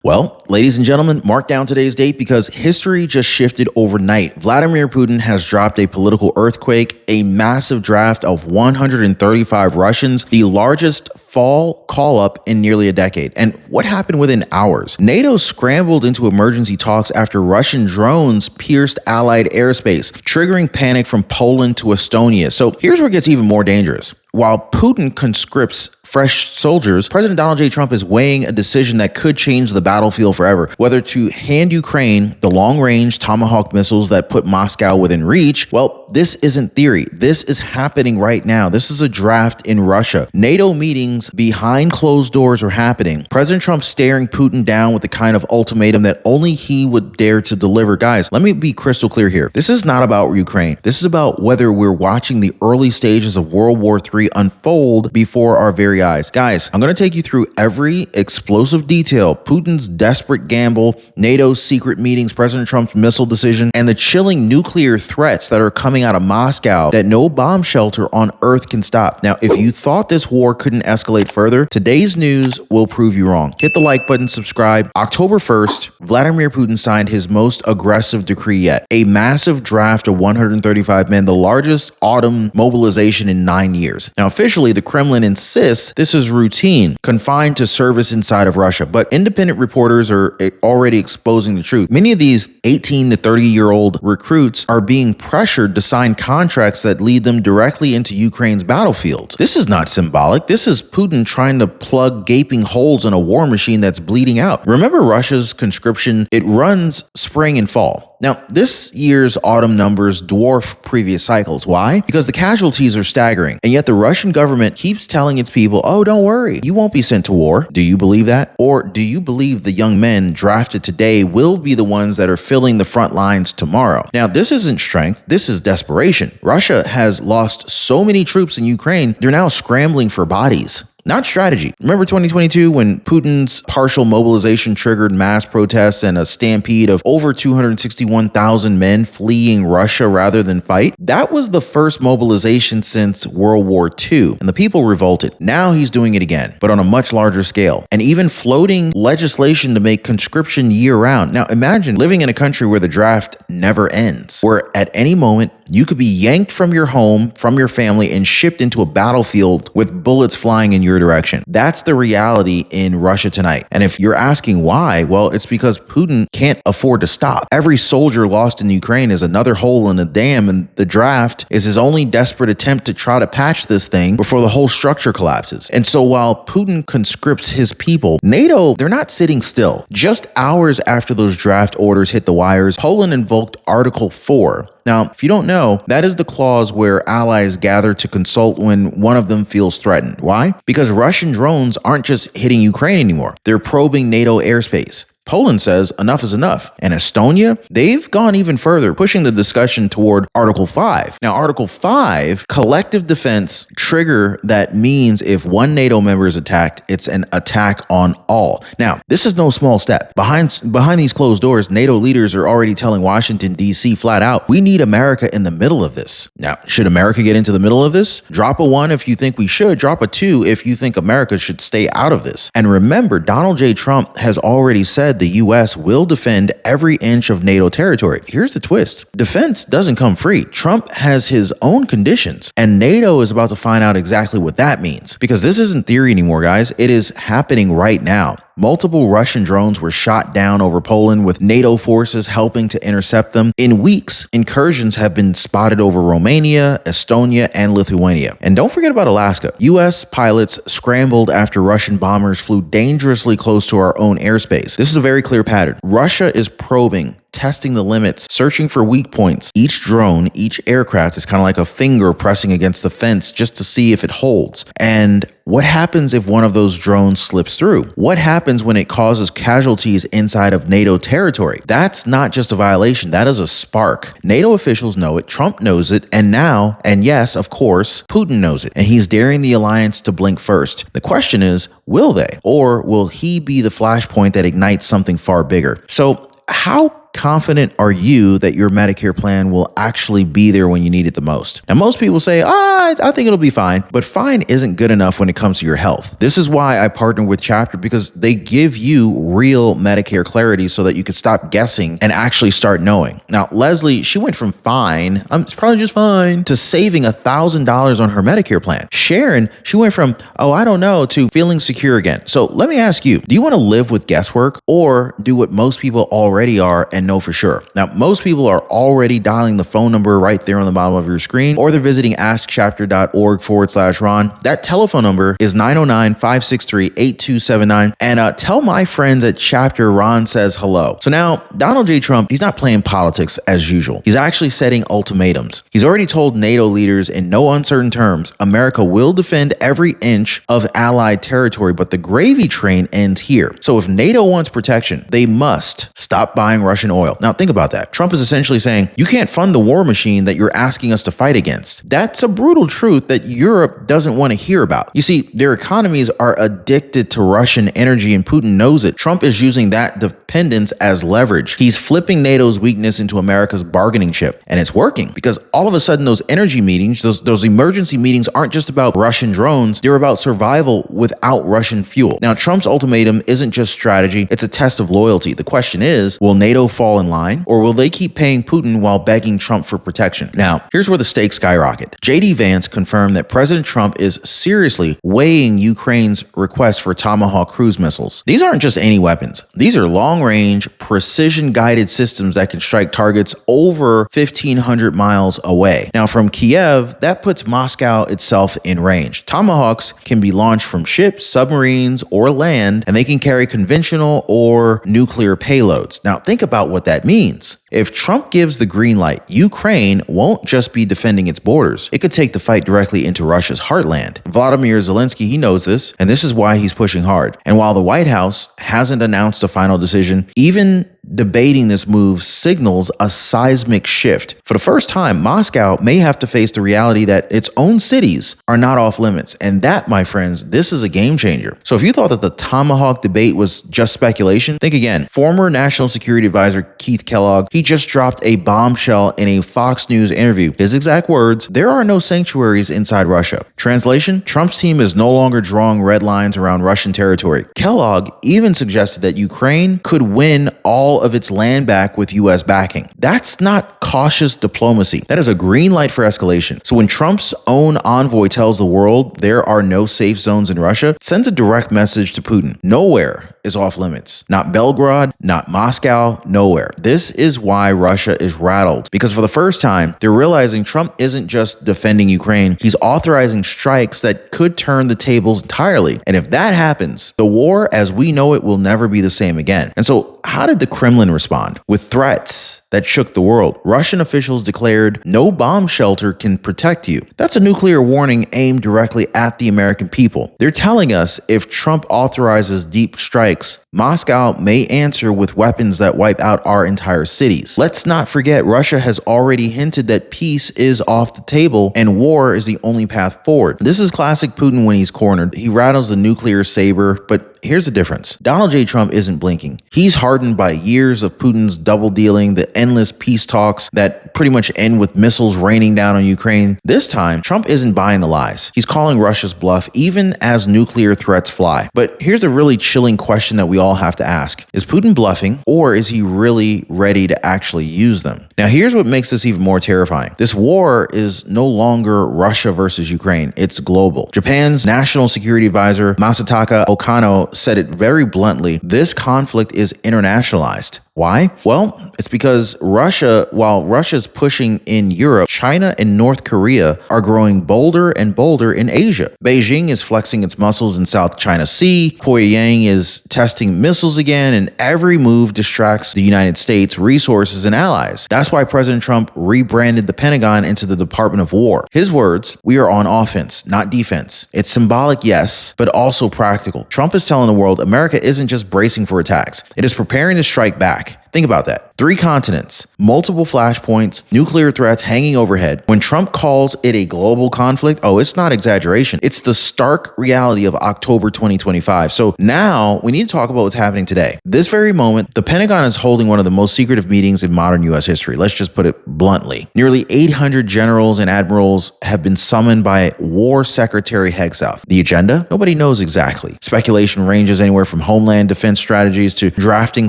Well, ladies and gentlemen, mark down today's date because history just shifted overnight. Vladimir Putin has dropped a political earthquake, a massive draft of 135 Russians, the largest fall call-up in nearly a decade. And what happened within hours? NATO scrambled into emergency talks after Russian drones pierced Allied airspace, triggering panic from Poland to Estonia. So here's where it gets even more dangerous. While Putin conscripts fresh soldiers, President Donald J. Trump is weighing a decision that could change the battlefield forever, whether to hand Ukraine the long-range Tomahawk missiles that put Moscow within reach. Well, this isn't theory. This is happening right now. This is a draft in Russia. NATO meetings behind closed doors are happening. President Trump staring Putin down with the kind of ultimatum that only he would dare to deliver. Guys, let me be crystal clear here. This is not about Ukraine. This is about whether we're watching the early stages of World War III unfold before our very eyes. Guys, I'm going to take you through every explosive detail, Putin's desperate gamble, NATO's secret meetings, President Trump's missile decision, and the chilling nuclear threats that are coming out of Moscow that no bomb shelter on earth can stop. Now, if you thought this war couldn't escalate further, today's news will prove you wrong. Hit the like button, subscribe. October 1st, Vladimir Putin signed his most aggressive decree yet, a massive draft of 135 men, the largest autumn mobilization in 9 years. Now, officially, the Kremlin insists this is routine, confined to service inside of Russia, but independent reporters are already exposing the truth. Many of these 18 to 30-year-old recruits are being pressured to sign contracts that lead them directly into Ukraine's battlefields. This is not symbolic. This is Putin trying to plug gaping holes in a war machine that's bleeding out. Remember Russia's conscription? It runs spring and fall. Now, this year's autumn numbers dwarf previous cycles. Why? Because the casualties are staggering, and yet the Russian government keeps telling its people, oh, don't worry, you won't be sent to war. Do you believe that? Or do you believe the young men drafted today will be the ones that are filling the front lines tomorrow? Now, this isn't strength, this is desperation. Russia has lost so many troops in Ukraine, they're now scrambling for bodies. Not strategy. Remember 2022 when Putin's partial mobilization triggered mass protests and a stampede of over 261,000 men fleeing Russia rather than fight? That was the first mobilization since World War II, and the people revolted. Now he's doing it again, but on a much larger scale, and even floating legislation to make conscription year-round. Now imagine living in a country where the draft never ends, where at any moment you could be yanked from your home, from your family, and shipped into a battlefield with bullets flying in your direction. That's the reality in Russia tonight. And if you're asking why, well, it's because Putin can't afford to stop. Every soldier lost in Ukraine is another hole in the dam, and the draft is his only desperate attempt to try to patch this thing before the whole structure collapses. And so while Putin conscripts his people, NATO, they're not sitting still. Just hours after those draft orders hit the wires, Poland invoked Article 4. Now, if you don't know, that is the clause where allies gather to consult when one of them feels threatened. Why? Because Russian drones aren't just hitting Ukraine anymore. They're probing NATO airspace. Poland says enough is enough. And Estonia, they've gone even further, pushing the discussion toward Article 5. Now, Article 5, collective defense trigger that means if one NATO member is attacked, it's an attack on all. Now, this is no small step. Behind these closed doors, NATO leaders are already telling Washington, D.C. flat out, we need America in the middle of this. Now, should America get into the middle of this? Drop a 1 if you think we should. Drop a 2 if you think America should stay out of this. And remember, Donald J. Trump has already said the U.S. will defend every inch of NATO territory. Here's the twist. Defense doesn't come free. Trump has his own conditions, and NATO is about to find out exactly what that means. Because this isn't theory anymore, guys. It is happening right now. Multiple Russian drones were shot down over Poland, with NATO forces helping to intercept them. In weeks, incursions have been spotted over Romania, Estonia, and Lithuania. And don't forget about Alaska. U.S. pilots scrambled after Russian bombers flew dangerously close to our own airspace. This is a very clear pattern. Russia is probing, testing the limits, searching for weak points. Each drone, each aircraft is kind of like a finger pressing against the fence just to see if it holds. And what happens if one of those drones slips through? What happens when it causes casualties inside of NATO territory? That's not just a violation, that is a spark. NATO officials know it, Trump knows it, and now, and yes, of course, Putin knows it, and he's daring the alliance to blink first. The question is, will they? Or will he be the flashpoint that ignites something far bigger? So how confident are you that your Medicare plan will actually be there when you need it the most? Now, most people say, I think it'll be fine, but fine isn't good enough when it comes to your health. This is why I partner with Chapter, because they give you real Medicare clarity so that you can stop guessing and actually start knowing. Now, Leslie, she went from fine, it's probably just fine, to saving $1,000 on her Medicare plan. Sharon, she went from, I don't know, to feeling secure again. So let me ask you, do you want to live with guesswork or do what most people already are and know for sure? Now, most people are already dialing the phone number right there on the bottom of your screen, or they're visiting askchapter.org/Ron. That telephone number is 909-563-8279. And tell my friends at Chapter Ron says hello. So now, Donald J. Trump, he's not playing politics as usual. He's actually setting ultimatums. He's already told NATO leaders in no uncertain terms, America will defend every inch of allied territory, but the gravy train ends here. So if NATO wants protection, they must stop buying Russian oil. Now think about that. Trump is essentially saying, you can't fund the war machine that you're asking us to fight against. That's a brutal truth that Europe doesn't want to hear about. You see, their economies are addicted to Russian energy and Putin knows it. Trump is using that dependence as leverage. He's flipping NATO's weakness into America's bargaining chip. And it's working because all of a sudden those energy meetings, those emergency meetings aren't just about Russian drones. They're about survival without Russian fuel. Now, Trump's ultimatum isn't just strategy. It's a test of loyalty. The question is, will NATO fall in line or will they keep paying Putin while begging Trump for protection? Now, here's where the stakes skyrocket. J.D. Vance confirmed that President Trump is seriously weighing Ukraine's request for Tomahawk cruise missiles. These aren't just any weapons. These are long-range, precision-guided systems that can strike targets over 1,500 miles away. Now, from Kiev, that puts Moscow itself in range. Tomahawks can be launched from ships, submarines, or land, and they can carry conventional or nuclear payloads. Now, think about what that means. If Trump gives the green light, Ukraine won't just be defending its borders. It could take the fight directly into Russia's heartland. Vladimir Zelensky, he knows this, and this is why he's pushing hard. And while the White House hasn't announced a final decision, even debating this move signals a seismic shift. For the first time, Moscow may have to face the reality that its own cities are not off limits. And that, my friends, this is a game changer. So if you thought that the Tomahawk debate was just speculation, think again. Former National Security Advisor Keith Kellogg, he just dropped a bombshell in a Fox News interview. His exact words, there are no sanctuaries inside Russia. Translation, Trump's team is no longer drawing red lines around Russian territory. Kellogg even suggested that Ukraine could win all of its land back with U.S. backing. That's not cautious diplomacy. That is a green light for escalation. So when Trump's own envoy tells the world there are no safe zones in Russia, it sends a direct message to Putin. Nowhere is off limits. Not Belgrade, not Moscow, nowhere. This is why Russia is rattled. Because for the first time, they're realizing Trump isn't just defending Ukraine, he's authorizing strikes that could turn the tables entirely. And if that happens, the war as we know it will never be the same again. And so how did the Kremlin respond? With threats that shook the world. Russian officials declared no bomb shelter can protect you. That's a nuclear warning aimed directly at the American people. They're telling us if Trump authorizes deep strikes, Moscow may answer with weapons that wipe out our entire cities. Let's not forget, Russia has already hinted that peace is off the table and war is the only path forward. This is classic Putin when he's cornered. He rattles the nuclear saber, but here's the difference. Donald J. Trump isn't blinking. He's hardened by years of Putin's double dealing, the endless peace talks that pretty much end with missiles raining down on Ukraine. This time, Trump isn't buying the lies. He's calling Russia's bluff even as nuclear threats fly. But here's a really chilling question that we all have to ask. Is Putin bluffing or is he really ready to actually use them? Now, here's what makes this even more terrifying. This war is no longer Russia versus Ukraine. It's global. Japan's National Security Advisor, Masataka Okano, said it very bluntly. This conflict is internationalized. Why? Well, it's because while Russia's pushing in Europe, China and North Korea are growing bolder and bolder in Asia. Beijing is flexing its muscles in South China Sea. Pyongyang is testing missiles again, and every move distracts the United States, resources, and allies. That's why President Trump rebranded the Pentagon into the Department of War. His words, we are on offense, not defense. It's symbolic, yes, but also practical. Trump is telling the world America isn't just bracing for attacks. It is preparing to strike back. Think about that. 3 continents, multiple flashpoints, nuclear threats hanging overhead. When Trump calls it a global conflict, oh, it's not exaggeration. It's the stark reality of October 2025. So now we need to talk about what's happening today. This very moment, the Pentagon is holding one of the most secretive meetings in modern U.S. history. Let's just put it bluntly. Nearly 800 generals and admirals have been summoned by War Secretary Hegseth. The agenda? Nobody knows exactly. Speculation ranges anywhere from homeland defense strategies to drafting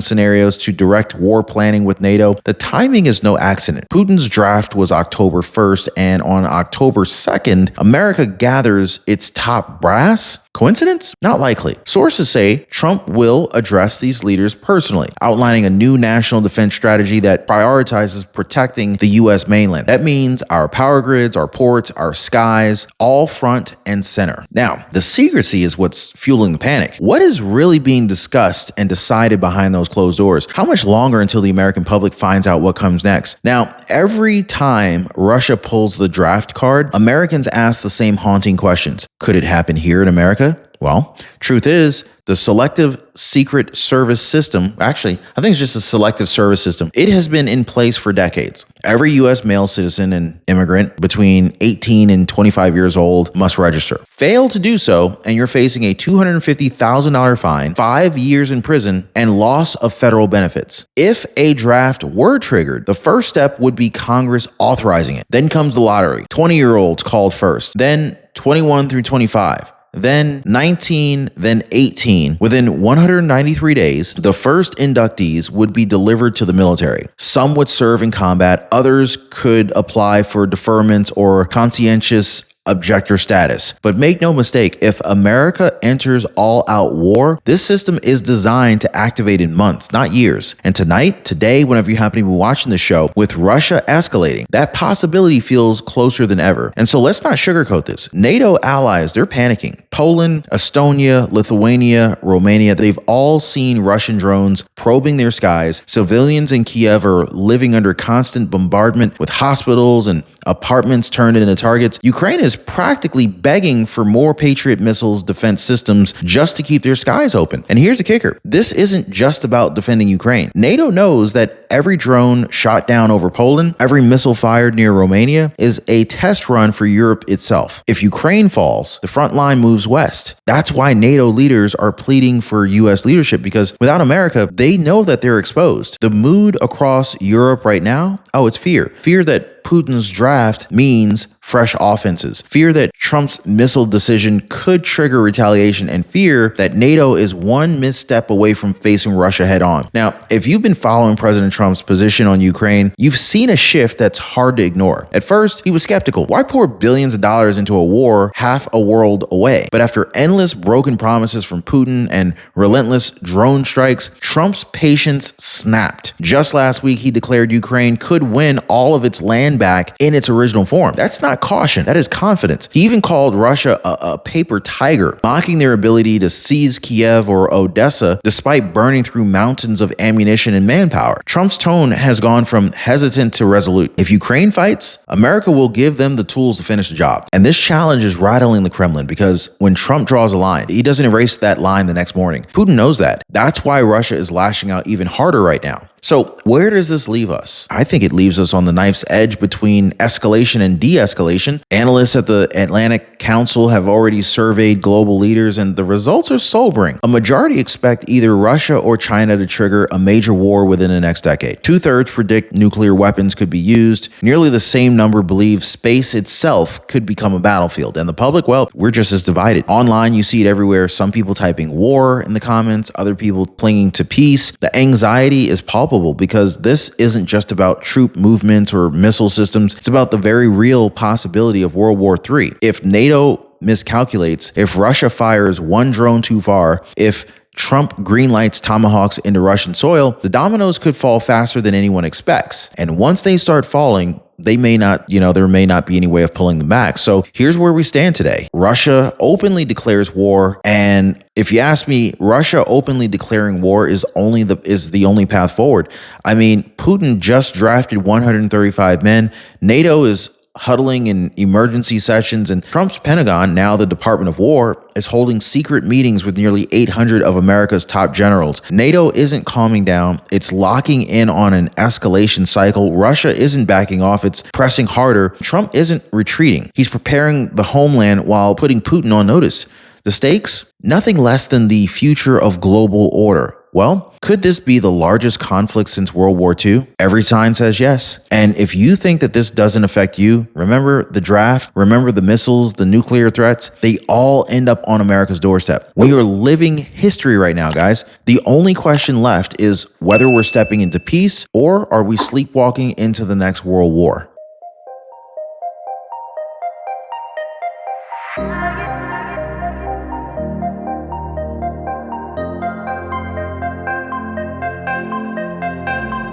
scenarios to direct war planning with NATO. The timing is no accident. Putin's draft was October 1st, and on October 2nd, America gathers its top brass. Coincidence? Not likely. Sources say Trump will address these leaders personally, outlining a new national defense strategy that prioritizes protecting the U.S. mainland. That means our power grids, our ports, our skies, all front and center. Now, the secrecy is what's fueling the panic. What is really being discussed and decided behind those closed doors? How much longer until the American public finds out what comes next? Now, every time Russia pulls the draft card, Americans ask the same haunting questions. Could it happen here in America? Well, truth is, the Selective Secret Service System, actually, I think it's just a Selective Service System. It has been in place for decades. Every U.S. male citizen and immigrant between 18 and 25 years old must register. Fail to do so, and you're facing a $250,000 fine, 5 years in prison, and loss of federal benefits. If a draft were triggered, the first step would be Congress authorizing it. Then comes the lottery. 20-year-olds called first, then 21 through 25. Then 19, then 18. Within 193 days, the first inductees would be delivered to the military. Some would serve in combat, others could apply for deferments or conscientious objector status. But make no mistake, if America enters all-out war, this system is designed to activate in months, not years. And tonight, today, whenever you happen to be watching the show, with Russia escalating, that possibility feels closer than ever. And so let's not sugarcoat this. NATO allies, they're panicking. Poland, Estonia, Lithuania, Romania, they've all seen Russian drones probing their skies. Civilians in Kiev are living under constant bombardment with hospitals and apartments turned into targets. Ukraine is practically begging for more Patriot missiles defense systems just to keep their skies open. And here's the kicker. This isn't just about defending Ukraine. NATO knows that every drone shot down over Poland, every missile fired near Romania is a test run for Europe itself. If Ukraine falls, the front line moves west. That's why NATO leaders are pleading for U.S. leadership, because without America, they know that they're exposed. The mood across Europe right now, oh, it's fear. Fear that Putin's draft means fresh offenses. Fear that Trump's missile decision could trigger retaliation, and fear that NATO is one misstep away from facing Russia head on. Now, if you've been following President Trump's position on Ukraine, you've seen a shift that's hard to ignore. At first, he was skeptical. Why pour billions of dollars into a war half a world away? But after endless broken promises from Putin and relentless drone strikes, Trump's patience snapped. Just last week, he declared Ukraine could win all of its land back in its original form. That's not caution, that is confidence. He even called Russia a paper tiger, mocking their ability to seize Kiev or Odessa despite burning through mountains of ammunition and manpower. Trump's tone has gone from hesitant to resolute. If Ukraine fights, America will give them the tools to finish the job. And this challenge is rattling the Kremlin, because when Trump draws a line, he doesn't erase that line the next morning. Putin knows that. That's why Russia is lashing out even harder right now. So where does this leave us? I think it leaves us on the knife's edge between escalation and de-escalation. Analysts at the Atlantic Council have already surveyed global leaders, and the results are sobering. A majority expect either Russia or China to trigger a major war within the next decade. 2/3 predict nuclear weapons could be used. Nearly the same number believe space itself could become a battlefield. And the public, well, we're just as divided. Online, you see it everywhere. Some people typing war in the comments, other people clinging to peace. The anxiety is palpable, because this isn't just about troop movements or missile systems. It's about the very real possibility of World War III. If NATO miscalculates, if Russia fires one drone too far, if Trump greenlights tomahawks into Russian soil, the dominoes could fall faster than anyone expects. And once they start falling, they may not, there may not be any way of pulling them back. So here's where we stand today. Russia openly declares war. And if you ask me, Russia openly declaring war is the only path forward. I mean, Putin just drafted 135 men. NATO is huddling in emergency sessions, and Trump's Pentagon, now the Department of War, is holding secret meetings with nearly 800 of America's top generals. NATO isn't calming down. It's locking in on an escalation cycle. Russia isn't backing off. It's pressing harder. Trump isn't retreating. He's preparing the homeland while putting Putin on notice. The stakes? Nothing less than the future of global order. Well, could this be the largest conflict since World War II? Every sign says yes. And if you think that this doesn't affect you, remember the draft, remember the missiles, the nuclear threats, they all end up on America's doorstep. We are living history right now, guys. The only question left is whether we're stepping into peace or are we sleepwalking into the next world war?